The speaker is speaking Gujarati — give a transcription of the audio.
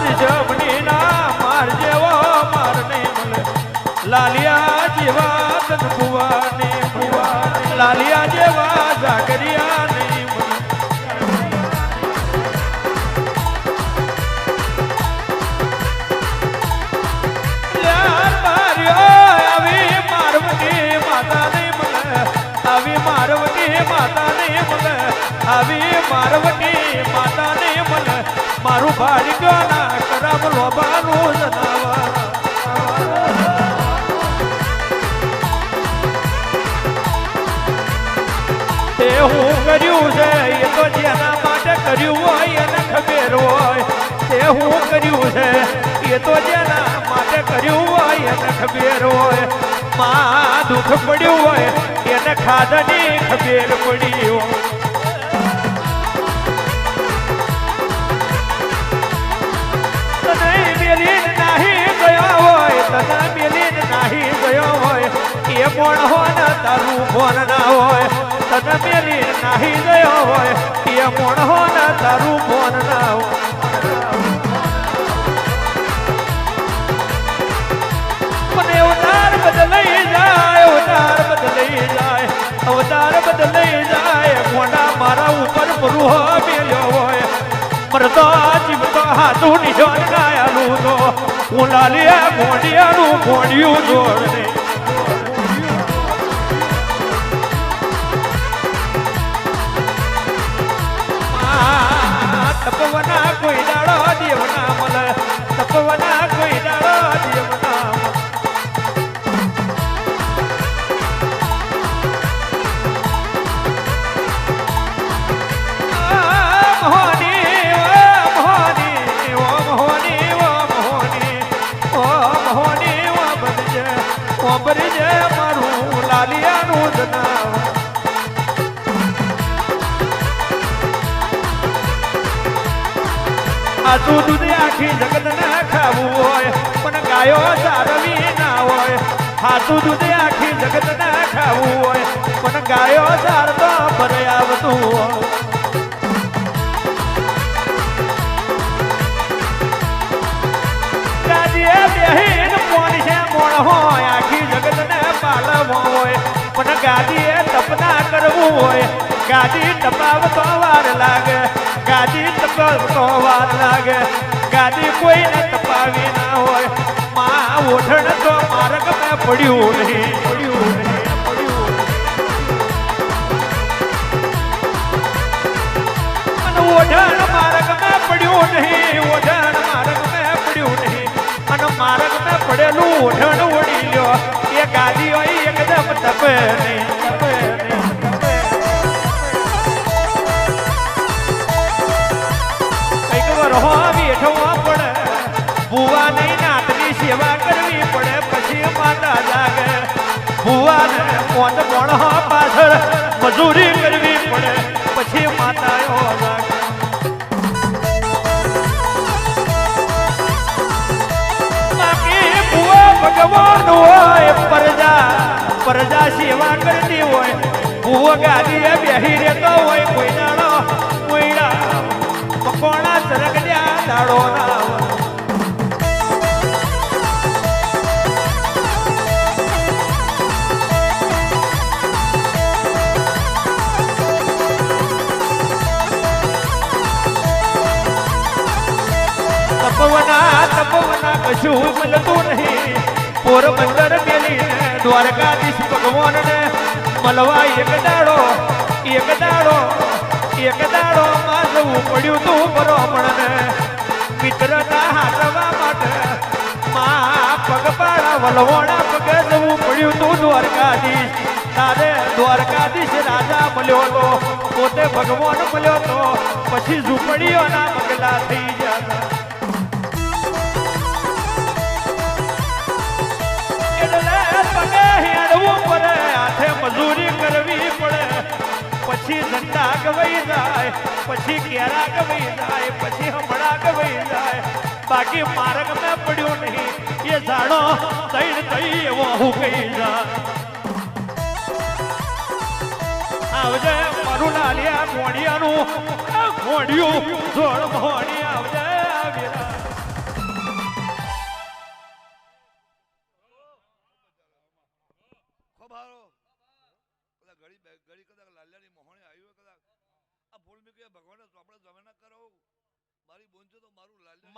જમની ના માર જેવો માર નહીં મળે લાલિયા જેવા કનકુવાને લાલિયા જેવા જાગરિયા નહીં મળે આવી મારવતી માતા નહીં મળે આવી મારવતી માતા નહીં મળે આવી મારવતી માતા નહીં મળે મારું ભાગ્ય ના કરમ લોભાનું જનાવર તે હું કર્યું છે એ તો જેના માટે કર્યું હોય એને ખબર હોય તે હું કર્યું છે એ તો જેના માટે કર્યું હોય એને ખબર હોય માં દુઃખ પડ્યું હોય એને ખાધની ખબર પડી હોય તને મેલીને નાહી ગયો હોય એ પણ હો ને તારું ફોન ના હોય તને મેલીને નાહી ગયો હોય એ પણ હો ને તારું ફોન ના હોય મને અવતાર બદલાઈ જાય અવતાર બદલાઈ જાય અવતાર બદલાઈ જાય મોઢા મારા ઉપર પરુહ મેલ્યો હોય મરતો જીવતો હાથું નિશાન ગાયાલું તો હું લાલિયા ગોંડિયાનું ગોંડિયું જોડને તપવના કોઈ દાડો દેવના મળે તપવના કોઈ દાડો દેવના મારું લાલિયાનું જનાવ આસુ દૂધ આખી જગત ના ખાવું હોય પણ ગાયો સારવી ના હોય હાસુ દૂધ આખી જગત ના ખાવું હોય પણ ગાયો સાર તો ભરે આવતું હોય ગાદીએ બેહીન મોણ છે મોણ હોય આખી જગત ને પાલવો હોય પણ ગાદીએ તપના કરવું હોય ગાદી તપાવતો વાર લાગે ગાદી તપાવતો વાર લાગે ગાદી કોઈને તપાવી ના હોય માં ઓઠણ તો માર્ગ મેં પડ્યું નહીં ઓઢણ માર્ગ મેં પડ્યું નહીં ઓઢણ માર્ગ મેં પડ્યું નહીં અને માર્ગ મેં પડેલું ઓઢણ ઓડી લ્યો એ ગાદી હોય એકદમ તપે નહીં કઈક વરહો બેઠવા પડે ભુવા નહીં નાતની સેવા કરવી પડે પછી માતા જાગે ભુવાને મોત મોણો પાછળ મજૂરી કરવી પડે પછી માતાઓ જાગે ભગવાન હોય પ્રજા સેવા કરતી હોય ભૂવો ગાદીએ બેહી રહેતો હોય કોઈ દાડો કોઈડા મકોણા સરગડ્યા દાડો ના તપવના કશું મળતું નહીં પોરબંદર મેલીને દ્વારકાધીશ ભગવાનને મળવા એક દાડો માં જવું પડ્યું તું બરોબરને મિત્રતા હાથવા માટે માં પગપાળા વલવોણા પગે જવું પડ્યું તું દ્વારકાધીશ તારે દ્વારકાધીશ રાજા મળ્યો તો પોતે ભગવાન મળ્યો તો પછી ઝૂંપડીઓના પગલા થઈ ગયા મજૂરી કરવી પડે પછી ઝંડા ગવાઈ જાય પછી કેરા ગવાઈ જાય પછી હમણાં ગવાઈ જાય બાકી માર્ગ મેં પડ્યું નહીં એ જાણો તૈણ થઈ એવો હું કહી જાય આવજે મારું લાલિયા ગોંડિયાનું ગોંડિયું જોડ મોડી આવજે ઘડી કદાચ લાલ્યાની મોહણી આવી હોય કદાચ આ ફૂલ મેં કહ્યા ભગવાન આપણે જમે ના કરો મારી બોન છે તો મારું લાલ્યા